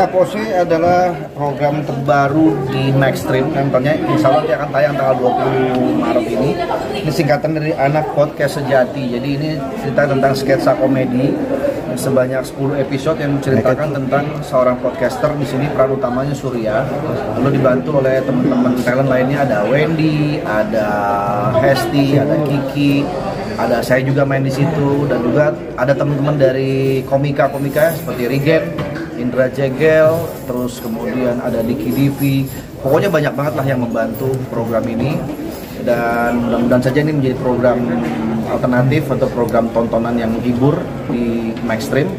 Apose adalah program terbaru di Maxstream. Nantinya insya Allah dia akan tayang tanggal 20 Maret ini. Ini singkatan dari Anak Podcast Sejati. Jadi ini cerita tentang sketsa komedi sebanyak 10 episode yang menceritakan tentang seorang podcaster. Di sini peran utamanya Surya, lalu dibantu oleh teman-teman talent lainnya, ada Wendy, ada Hesti, ada Kiki, ada saya juga main di situ, dan juga ada teman-teman dari komika-komika seperti Rigen, Indra Jegel, terus kemudian ada Diki Divi. Pokoknya banyak banget lah yang membantu program ini, dan mudah-mudahan saja ini menjadi program alternatif atau program tontonan yang menghibur di Maxstream,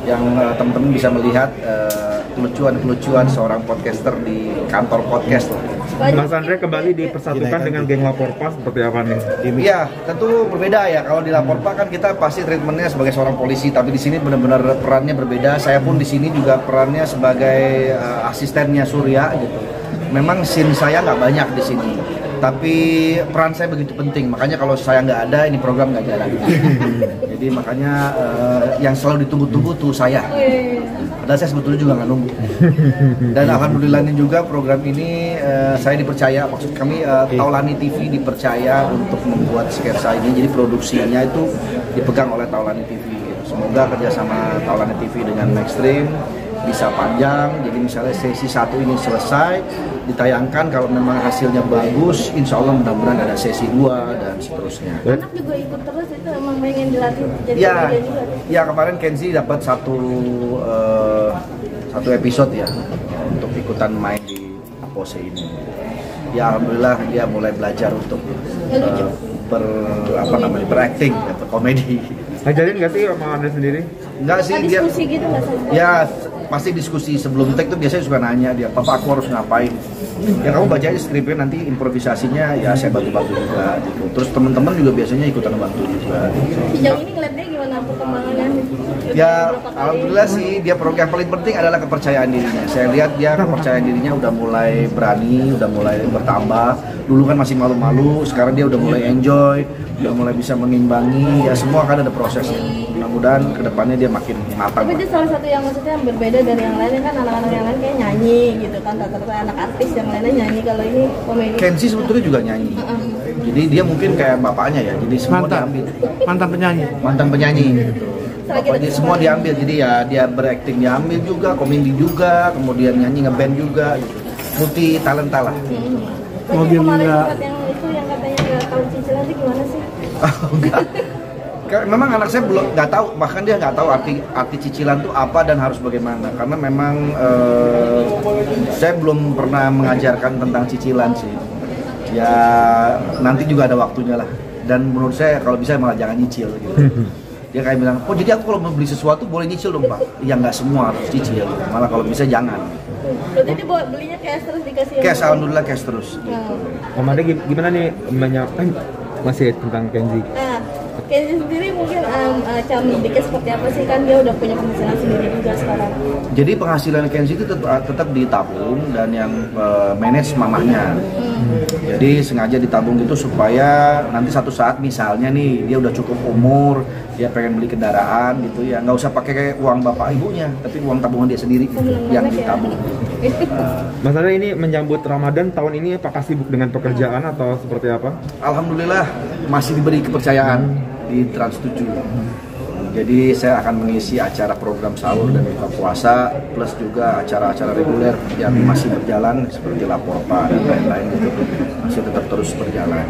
yang teman-teman bisa melihat kelucuan-kelucuan seorang podcaster di kantor podcast. Mas Andre kembali dipersatukan dengan geng Laporpa seperti apa nih? Iya, tentu berbeda ya. Kalau di Laporpa kan kita pasti treatmentnya sebagai seorang polisi, tapi di sini benar-benar perannya berbeda. Saya pun di sini juga perannya sebagai asistennya Surya gitu. Memang scene saya nggak banyak di sini, tapi peran saya begitu penting. Makanya kalau saya nggak ada, ini program nggak jalan. Jadi makanya yang selalu ditunggu-tunggu tuh saya. Padahal saya sebetulnya juga nggak nunggu. Dan alhamdulillah ini juga program ini saya dipercaya, maksud kami Taulani TV dipercaya untuk membuat sketsa ini. Jadi produksinya itu dipegang oleh Taulani TV. Semoga kerjasama Taulani TV dengan Maxstream bisa panjang. Jadi misalnya sesi 1 ini selesai, ditayangkan, kalau memang hasilnya bagus, insya Allah mudah-mudahan ada sesi 2 dan seterusnya. Anak juga ikut terus, itu emang pengen dilatih jadi komedian juga? Ya, kemarin Kenzi dapat satu episode ya untuk ikutan main di Apose ini. Ya alhamdulillah dia mulai belajar untuk berakting, berkomedi. Ngajarin nggak sih sama Andre sendiri? Enggak sih, dia diskusi gitu nggak sih? Ya pasti diskusi sebelum take tuh biasanya suka nanya dia, Papa aku harus ngapain? Ya kamu baca aja skripnya, nanti improvisasinya ya saya bantu-bantu juga gitu. Terus teman-teman juga biasanya ikutan bantu juga. Sejauh ini ngeliatnya gimana perkembangannya? Ya alhamdulillah sih, dia yang paling penting adalah kepercayaan dirinya. Saya lihat dia kepercayaan dirinya udah mulai berani, udah mulai bertambah. Dulu kan masih malu-malu, sekarang dia udah mulai enjoy, udah mulai bisa mengimbangi. Ya semua kan ada prosesnya. Mudah-mudahan kedepannya dia makin matang. Tapi itu salah satu yang maksudnya berbeda dari yang lain kan, anak-anak yang lain kayak nyanyi gitu kan, rata-rata anak artis yang lainnya nyanyi, kalau ini komedi. Kenzi sebetulnya juga nyanyi. Jadi dia mungkin kayak bapaknya ya, jadi semua diambil. Mantan penyanyi gitu. Bapaknya semua diambil, jadi ya dia berakting diambil juga, komedi juga, kemudian nyanyi ngeband juga gitu. Multi talenta lah. Mobil juga. Yang itu yang katanya nggak tahu cicilan itu gimana sih? Oh, enggak. Memang anak saya belum nggak tahu, bahkan dia nggak tahu arti cicilan itu apa dan harus bagaimana, karena memang saya belum pernah mengajarkan tentang cicilan sih. Ya nanti juga ada waktunya lah, dan menurut saya kalau bisa malah jangan nyicil gitu. Dia kayak bilang, oh jadi aku kalau mau beli sesuatu boleh nyicil dong Pak? Ya nggak semua harus cicil, malah kalau bisa jangan. Berarti dia belinya cash terus dikasih? Cash, alhamdulillah cash terus. Gitu. Om Ade gimana nih masih tentang Kenzi? Kenzi sendiri mungkin cara mendidiknya seperti apa sih, kan dia udah punya penghasilan sendiri juga sekarang. Jadi penghasilan Kenzi itu tetap ditabung dan yang manage mamahnya. Jadi sengaja ditabung gitu supaya nanti satu saat misalnya nih dia udah cukup umur, dia pengen beli kendaraan gitu ya, nggak usah pakai uang bapak ibunya, tapi uang tabungan dia sendiri yang ditabung. Mas Andre ini menyambut Ramadan tahun ini apakah sibuk dengan pekerjaan atau seperti apa? Alhamdulillah masih diberi kepercayaan di Trans 7. Jadi saya akan mengisi acara program sahur dan buka puasa, plus juga acara-acara reguler yang masih berjalan seperti Laporpa dan lain-lain gitu, masih tetap terus berjalan.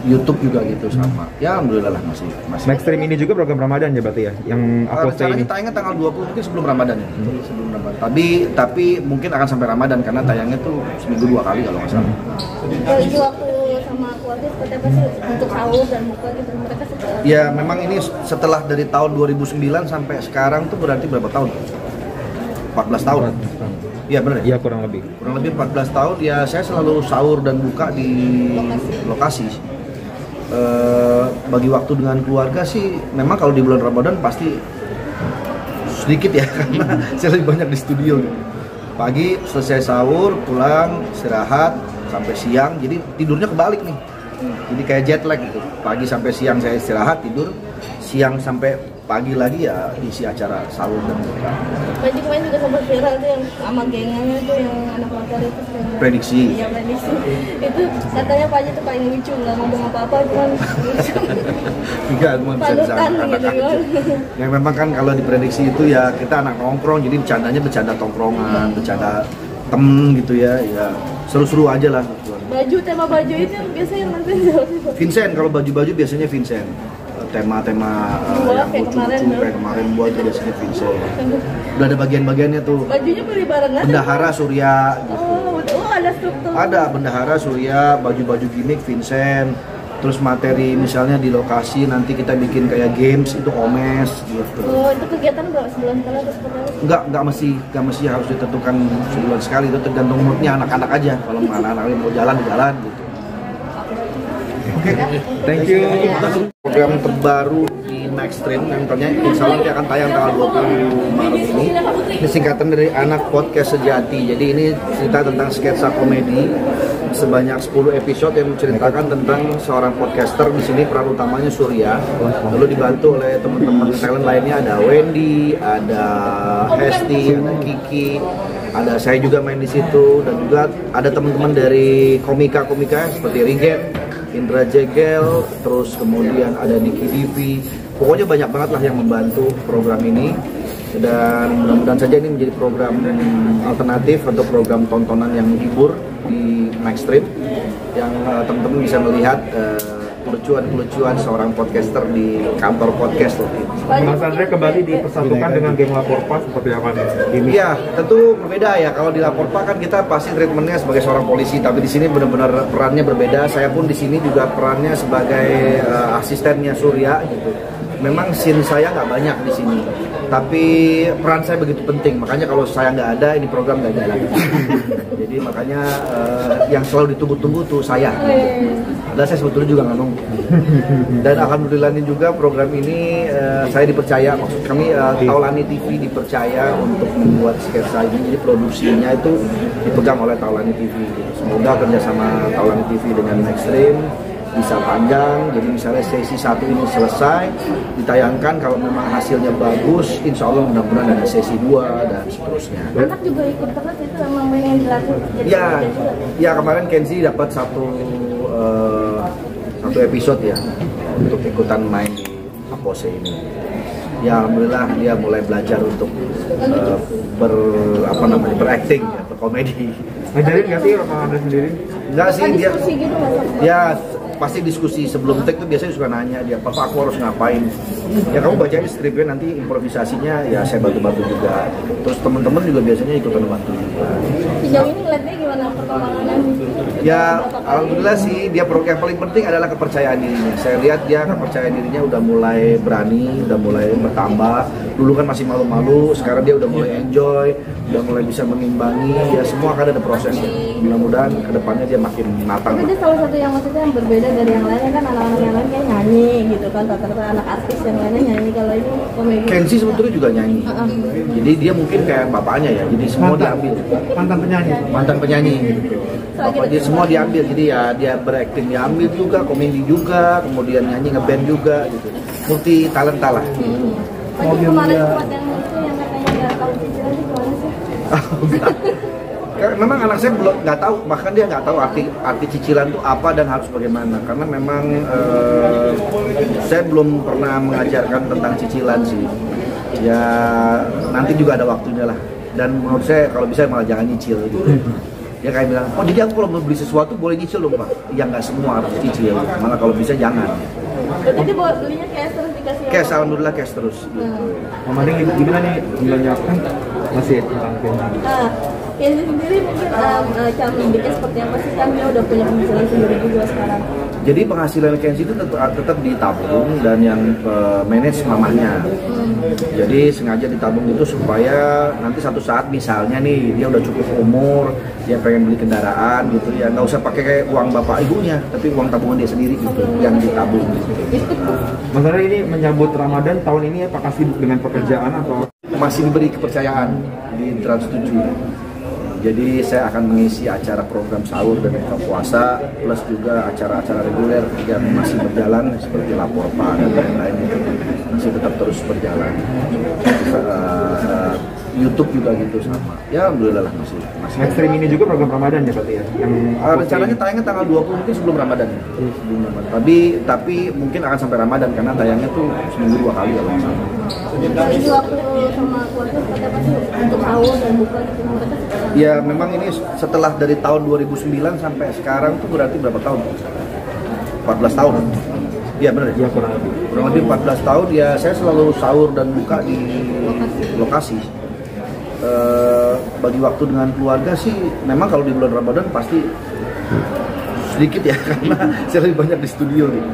YouTube juga gitu sama. Ya alhamdulillah lah masih. Maxstream ini juga program Ramadan ya berarti ya, yang Apose ini. Tayangnya tanggal 20 mungkin sebelum Ramadan ya. Sebelum Ramadan. Tapi mungkin akan sampai Ramadan karena tayangnya tuh seminggu 2 kali kalau nggak salah. Bagi waktu sama keluarga seperti apa sih untuk sahur dan buka gitu, mereka setelah? Ya memang ini setelah dari tahun 2009 sampai sekarang tuh berarti berapa tahun? 14 tahun. Iya benar ya? Iya kurang lebih 14 tahun ya, saya selalu sahur dan buka di lokasi. Bagi waktu dengan keluarga sih memang kalau di bulan Ramadan pasti sedikit ya karena saya lebih banyak di studio gitu. Pagi selesai sahur, pulang, istirahat sampai siang, jadi tidurnya kebalik nih. Jadi kayak jet lag gitu. Pagi sampai siang saya istirahat, tidur, siang sampai pagi lagi ya isi acara sahur dan buka. Baju kemarin juga sempat viral tuh yang sama gengnya tuh yang anak motor itu. Prediksi. Iya prediksi. Itu katanya Pak Haji tuh paling lucu, nggak ngomong apa-apa cuman Enggak, cuma bisa panutan anak gitu aja. kan. Yang memang kan kalau diprediksi itu ya kita anak nongkrong, jadi bercandanya bercanda tongkrongan, bercanda temen gitu ya, ya seru-seru aja lah. Baju tema baju itu yang biasanya nanti Vincent, kalau baju-baju biasanya Vincent. Tema-tema yang kayak kemarin lucu-lucu tuh. kayak kemarin buat itu biasanya Vincent. Udah ada bagian-bagiannya tuh. bajunya beli barengan. Bendahara Surya gitu. Oh, ada struktur. Ada bendahara Surya, baju-baju gimmick Vincent. Terus materi misalnya di lokasi nanti kita bikin kayak games itu Omes gitu. Oh, itu kegiatan berapa sebulan sekali atau seperti apa? Enggak mesti harus ditentukan sebulan sekali, itu tergantung moodnya anak-anak aja. Kalau anak-anak mau jalan gitu. Oke, Thank you. program terbaru di Maxstream nantinya insya Allah akan tayang tanggal 20 Maret ini. Ini singkatan dari Anak Podcast Sejati. Jadi ini cerita tentang sketsa komedi sebanyak 10 episode yang menceritakan tentang seorang podcaster. Di sini peran utamanya Surya, lalu dibantu oleh teman-teman talent lainnya, ada Wendy, ada Hesti, ada Kiki, ada saya juga main di situ, dan juga ada teman-teman dari komika-komika seperti Riget, Indra Jegel, terus kemudian ada Niki Divi. Pokoknya banyak banget lah yang membantu program ini, dan mudah-mudahan saja ini menjadi program alternatif atau program tontonan yang menghibur di Maxstream, yang teman-teman bisa melihat kelucuan-kelucuan seorang podcaster di kantor podcast loh. Mas Andre kembali dipersatukan dengan geng Laporpa seperti apa nih? Iya, tentu berbeda ya. Kalau di Laporpa kan kita pasti treatmentnya sebagai seorang polisi, tapi di sini benar-benar perannya berbeda. Saya pun di sini juga perannya sebagai asistennya Surya gitu. Memang scene saya nggak banyak di sini, tapi peran saya begitu penting. Makanya kalau saya nggak ada, ini program nggak jalan. Jadi makanya yang selalu ditunggu-tunggu tuh saya. Dan saya sebetulnya juga nggak nunggu. Dan alhamdulillah ini juga program ini saya dipercaya, maksud kami Taulani TV dipercaya untuk membuat sketsa ini. Jadi produksinya itu dipegang oleh Taulani TV. Semoga kerjasama Taulani TV dengan Maxstream bisa panjang. Jadi misalnya sesi 1 ini selesai, ditayangkan, kalau memang hasilnya bagus, insya Allah mudah-mudahan ada sesi 2 dan seterusnya. Anak juga ikut terus, itu emang pengen dilatih. Ya kemarin Kenzi dapat satu episode ya untuk ikutan main di Apose ini. Ya alhamdulillah dia mulai belajar untuk berakting ya, berkomedi. Ngajarin nggak sih sama Andre sendiri? Enggak sih, dia Diskusi gitu nggak? ya pasti diskusi sebelum take tuh biasanya suka nanya dia, Papa aku harus ngapain? Ya kamu bacain skripnya, nanti improvisasinya ya saya bantu-bantu juga. Terus teman-teman juga biasanya ikutan bantu juga. Sejauh ini ngeliatnya gimana perkembangannya? Ya alhamdulillah sih, dia yang paling penting adalah kepercayaan dirinya. Saya lihat dia kepercayaan dirinya udah mulai berani, udah mulai bertambah. Dulu kan masih malu-malu, sekarang dia udah mulai enjoy, udah mulai bisa mengimbangi. Ya semua kan ada prosesnya. Mudah-mudahan kedepannya dia makin matang. Tapi dia salah satu yang maksudnya yang berbeda dari yang lainnya, kan anak-anak yang lain kayak nyanyi gitu kan, rata-rata anak artis yang lainnya nyanyi, kalau ini komedi. Kenzi sebetulnya juga nyanyi. Jadi dia mungkin kayak bapaknya ya, jadi semua diambil. Mantan penyanyi. Dia semua diambil, jadi ya dia berakting diambil juga, komedi juga, kemudian nyanyi ngeband juga gitu. Multi talenta lah. Baju kemarin buat yang itu yang katanya nggak tahu cicilan itu gimana sih? Karena memang anak saya belum nggak tahu, bahkan dia nggak tahu arti cicilan itu apa dan harus bagaimana. Karena memang saya belum pernah mengajarkan tentang cicilan sih. Ya nanti juga ada waktunya lah. Dan menurut saya kalau bisa malah jangan nyicil gitu. Dia kayak bilang, oh jadi aku kalau mau beli sesuatu boleh nyicil dong Pak? Ya nggak semua harus cicil, malah kalau bisa jangan. Berarti dia bawa belinya cash terus dikasih? Cash, alhamdulillah cash terus. Mama ini gimana nih bulannya kan masih tentang Kenzi. Kenzi sendiri mungkin cara mendidiknya seperti apa sih, kan dia udah punya penghasilan sendiri juga sekarang. Jadi penghasilan Kenzi itu tetap ditabung dan yang manage mamahnya. Jadi sengaja ditabung itu supaya nanti satu saat misalnya nih dia udah cukup umur, dia pengen beli kendaraan gitu ya, nggak usah pakai kayak uang bapak ibunya, tapi uang tabungan dia sendiri gitu yang ditabung. Mas Andre ini menyambut Ramadan tahun ini apakah sibuk dengan pekerjaan atau Masih diberi kepercayaan di Trans 7. Jadi saya akan mengisi acara program sahur dan buka puasa plus juga acara-acara reguler yang masih berjalan seperti lapor Pak dan lain-lain itu masih tetap terus berjalan. YouTube juga gitu sama. Ya alhamdulillah lah masih. Mainstream ini juga program Ramadan ya berarti ya? Yang Rencananya tayangnya tanggal 20 mungkin sebelum Ramadan. Sebelum Ramadan. Tapi mungkin akan sampai Ramadan karena tayangnya tuh seminggu 2 kali kalau misalnya. Jadi waktu sama keluarga pada pasti untuk sahur dan buka gitu mereka sekarang. Ya memang ini setelah dari tahun 2009 sampai sekarang tuh berarti berapa tahun? 14 tahun. Iya benar ya? Kurang lebih 14 tahun ya saya selalu sahur dan buka di lokasi. Bagi waktu dengan keluarga sih memang kalau di bulan Ramadan pasti sedikit ya karena saya lebih banyak di studio gitu.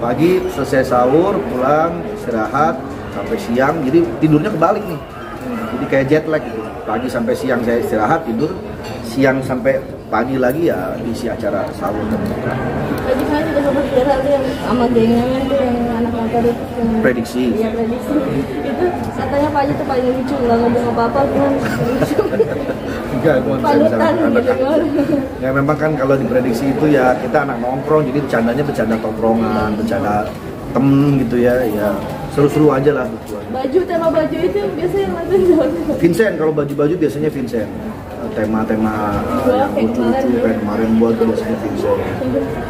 Pagi selesai sahur pulang istirahat sampai siang jadi tidurnya kebalik nih jadi kayak jet lag gitu. Pagi sampai siang saya istirahat tidur, siang sampai pagi lagi ya diisi acara sahur dan buka. Tadi kan juga sempat viral yang sama gengnya tuh yang anak motor itu yang Prediksi. Iya prediksi. Itu katanya Pak Haji tuh paling lucu, nggak ngomong apa-apa kan lucu. Enggak, Panutan gitu kan. Ya memang kan kalau diprediksi itu ya kita anak nongkrong jadi bercandanya bercanda tongkrongan, bercanda temen gitu ya, ya seru-seru aja lah gitu. Tema baju itu yang biasanya yang nonton siapa? Vincent kalau baju-baju biasanya Vincent. Tema-tema yang lucu-lucu kayak kemarin buat biasanya Vincent.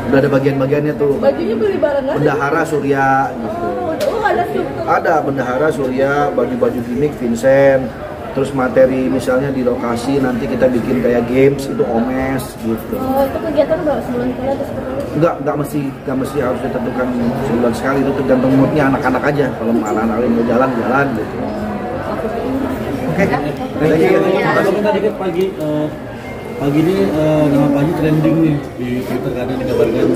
Udah ada bagian-bagiannya tuh. Bajunya beli barengan. Bendahara Surya gitu. Oh ada struktur. Ada Bendahara Surya, baju-baju gimmick Vincent. Terus materi misalnya di lokasi nanti kita bikin kayak games itu Omes gitu. Oh itu kegiatan berapa sebulan sekali atau seperti itu? Enggak mesti harus ditentukan sebulan sekali, itu tergantung moodnya anak-anak aja. Kalau anak-anak mau jalan gitu. Oke. Thank you. Kalau kita dikit pagi ini nama Pak Haji trending nih di Twitter karena dikabarkan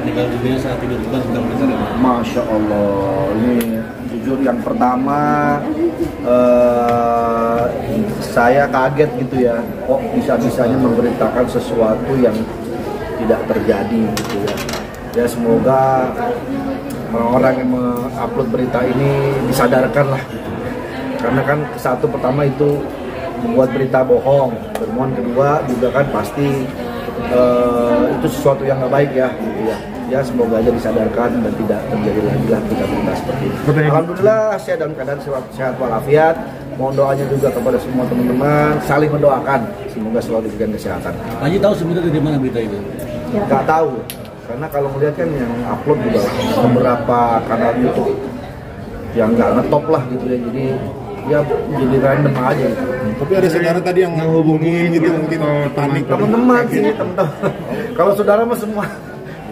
meninggal dunia saat tidur di komentar. Masya Allah, ini jujur yang pertama saya kaget gitu ya, kok bisa-bisanya memberitakan sesuatu yang tidak terjadi gitu ya. Ya semoga orang-orang yang mengupload berita ini disadarkan lah gitu. Karena kan satu pertama itu membuat berita bohong, kemudian kedua juga kan pasti itu sesuatu yang nggak baik ya gitu ya. Ya semoga aja disadarkan dan tidak terjadi lagi lah berita-berita seperti itu. Alhamdulillah saya dalam keadaan sehat walafiat. Mohon doanya juga kepada semua teman-teman, saling mendoakan semoga selalu diberikan kesehatan. Pak Haji tahu sebenarnya dari mana berita itu? Nggak tahu, karena kalau melihat kan yang upload juga beberapa kanal YouTube yang nggak ngetop lah gitu ya, jadi random aja gitu. Tapi ada saudara tadi yang menghubungin gitu mungkin panik. Teman-teman sih, teman-teman. Kalau saudara mah semua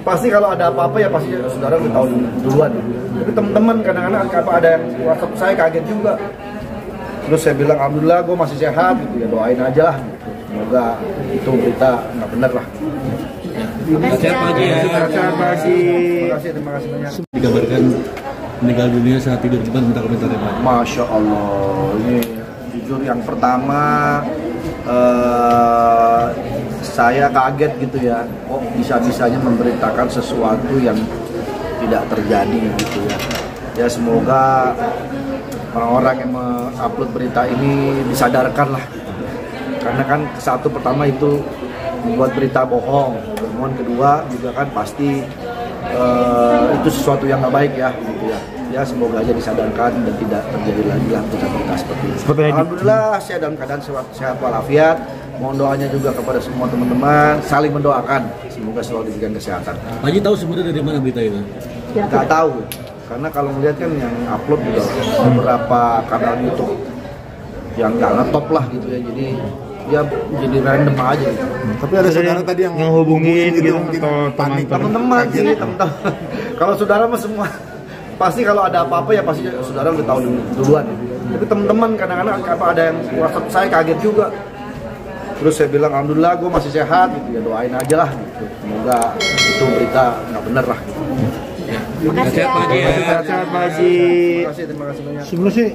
pasti kalau ada apa-apa ya pasti saudara udah tahu duluan. Tapi teman-teman kadang-kadang apa ada yang WhatsApp saya kaget juga. Terus saya bilang alhamdulillah gue masih sehat gitu ya, doain aja lah gitu. Semoga itu berita nggak benar lah. Sehat Pak Haji ya. Sehat Pak Haji. Terima kasih banyak. Dikabarkan meninggal dunia saat tidur di komentar Pak. Masya Allah, ini jujur yang pertama saya kaget gitu ya, kok bisa-bisanya memberitakan sesuatu yang tidak terjadi gitu ya. Ya semoga orang-orang yang mengupload berita ini disadarkan lah gitu. Karena kan satu pertama itu membuat berita bohong, kemudian kedua juga kan pasti itu sesuatu yang nggak baik ya gitu ya. Ya semoga aja disadarkan dan tidak terjadi lagi lah berita-berita seperti itu. Alhamdulillah saya dalam keadaan sehat walafiat. Mohon doanya juga kepada semua teman-teman, saling mendoakan semoga selalu diberikan kesehatan. Pak Haji tahu sebenarnya dari mana berita itu? Nggak tahu, karena kalau melihat kan yang upload juga beberapa kanal YouTube yang nggak ngetop lah gitu ya, jadi random aja gitu. Tapi ada saudara tadi yang menghubungin gitu mungkin panik. Teman-teman sih, teman-teman. Kalau saudara mah semua pasti kalau ada apa-apa ya pasti saudara udah tahu duluan. Tapi teman-teman kadang-kadang apa ada yang WhatsApp saya kaget juga. Terus saya bilang alhamdulillah gue masih sehat gitu ya, doain aja lah gitu. Semoga itu berita nggak benar lah gitu. Sehat Pak Haji. Terima kasih banyak. Sebenarnya sih